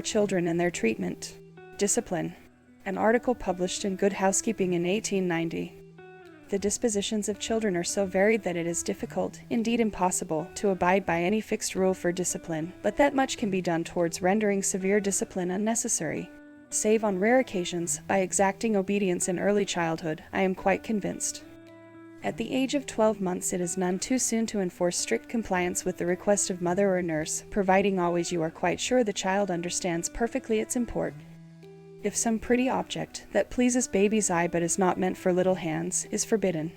our children and their treatment. Discipline. An article published in Good Housekeeping in 1890. The dispositions of children are so varied that it is difficult, indeed impossible, to abide by any fixed rule for discipline, but that much can be done towards rendering severe discipline unnecessary. Save on rare occasions, by exacting obedience in early childhood, I am quite convinced. At the age of 12 months it is none too soon to enforce strict compliance with the request of mother or nurse, providing always you are quite sure the child understands perfectly its import. If some pretty object, that pleases baby's eye but is not meant for little hands, is forbidden,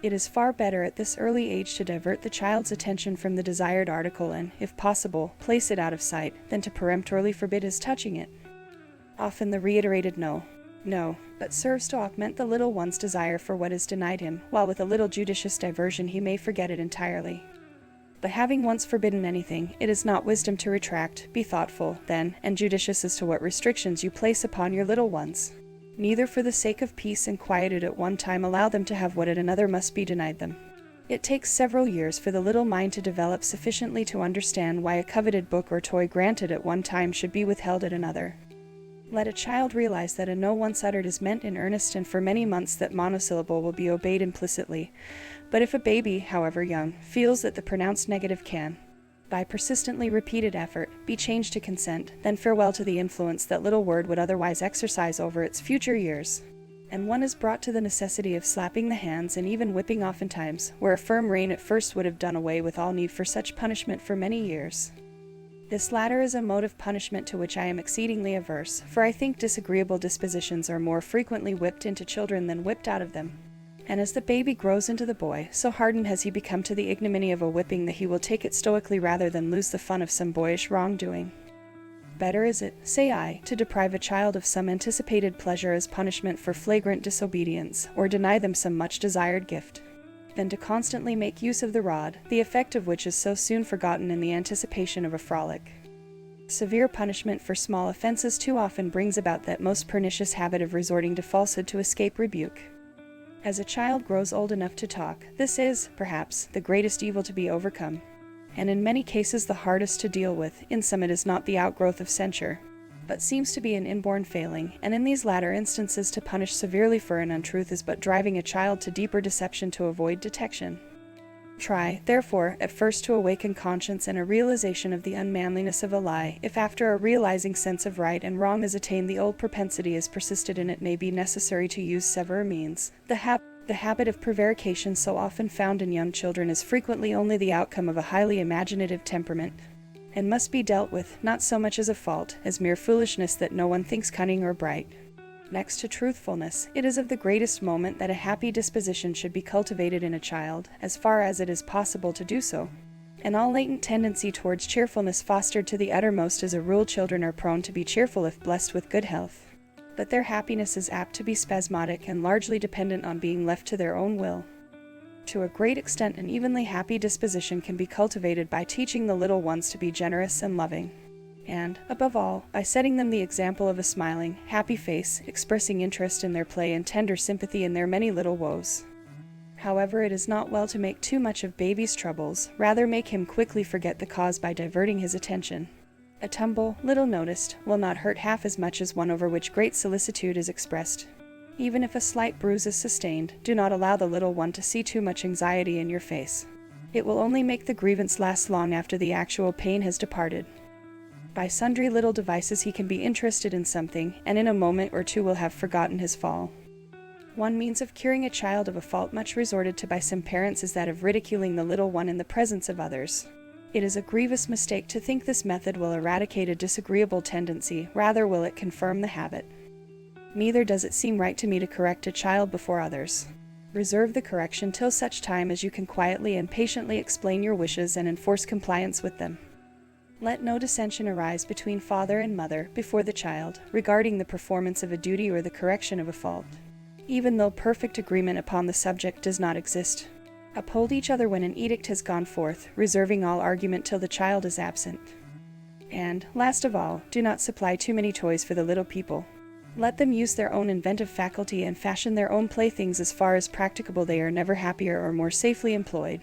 it is far better at this early age to divert the child's attention from the desired article and, if possible, place it out of sight, than to peremptorily forbid his touching it. Often the reiterated no, but serves to augment the little one's desire for what is denied him, while with a little judicious diversion he may forget it entirely. But having once forbidden anything, it is not wisdom to retract. Be thoughtful, then, and judicious as to what restrictions you place upon your little ones. Neither for the sake of peace and quietude at one time allow them to have what at another must be denied them. It takes several years for the little mind to develop sufficiently to understand why a coveted book or toy granted at one time should be withheld at another. Let a child realize that a no once uttered is meant in earnest, and for many months that monosyllable will be obeyed implicitly. But if a baby, however young, feels that the pronounced negative can, by persistently repeated effort, be changed to consent, then farewell to the influence that little word would otherwise exercise over its future years. And one is brought to the necessity of slapping the hands and even whipping oftentimes, where a firm rein at first would have done away with all need for such punishment for many years. This latter is a mode of punishment to which I am exceedingly averse, for I think disagreeable dispositions are more frequently whipped into children than whipped out of them. And as the baby grows into the boy, so hardened has he become to the ignominy of a whipping that he will take it stoically rather than lose the fun of some boyish wrongdoing. Better is it, say I, to deprive a child of some anticipated pleasure as punishment for flagrant disobedience, or deny them some much desired gift, than to constantly make use of the rod, the effect of which is so soon forgotten in the anticipation of a frolic. Severe punishment for small offenses too often brings about that most pernicious habit of resorting to falsehood to escape rebuke. As a child grows old enough to talk, this is, perhaps, the greatest evil to be overcome, and in many cases the hardest to deal with. In some it is not the outgrowth of censure, but seems to be an inborn failing, and in these latter instances to punish severely for an untruth is but driving a child to deeper deception to avoid detection. Try, therefore, at first to awaken conscience and a realization of the unmanliness of a lie. If after a realizing sense of right and wrong is attained the old propensity is persisted in, it may be necessary to use severer means. The habit of prevarication so often found in young children is frequently only the outcome of a highly imaginative temperament, and must be dealt with, not so much as a fault, as mere foolishness that no one thinks cunning or bright. Next to truthfulness, it is of the greatest moment that a happy disposition should be cultivated in a child, as far as it is possible to do so, and all latent tendency towards cheerfulness fostered to the uttermost. As a rule, children are prone to be cheerful if blessed with good health, but their happiness is apt to be spasmodic and largely dependent on being left to their own will. To a great extent an evenly happy disposition can be cultivated by teaching the little ones to be generous and loving, and, above all, by setting them the example of a smiling, happy face, expressing interest in their play and tender sympathy in their many little woes. However, it is not well to make too much of baby's troubles, rather make him quickly forget the cause by diverting his attention. A tumble, little noticed, will not hurt half as much as one over which great solicitude is expressed. Even if a slight bruise is sustained, do not allow the little one to see too much anxiety in your face. It will only make the grievance last long after the actual pain has departed. By sundry little devices he can be interested in something, and in a moment or two will have forgotten his fall. One means of curing a child of a fault much resorted to by some parents is that of ridiculing the little one in the presence of others. It is a grievous mistake to think this method will eradicate a disagreeable tendency, rather will it confirm the habit. Neither does it seem right to me to correct a child before others. Reserve the correction till such time as you can quietly and patiently explain your wishes and enforce compliance with them. Let no dissension arise between father and mother before the child, regarding the performance of a duty or the correction of a fault. Even though perfect agreement upon the subject does not exist, uphold each other when an edict has gone forth, reserving all argument till the child is absent. And, last of all, do not supply too many toys for the little people. Let them use their own inventive faculty and fashion their own playthings as far as practicable. They are never happier or more safely employed.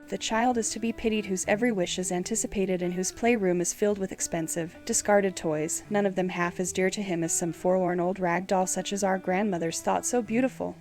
The child is to be pitied whose every wish is anticipated and whose playroom is filled with expensive, discarded toys, none of them half as dear to him as some forlorn old rag doll such as our grandmothers thought so beautiful.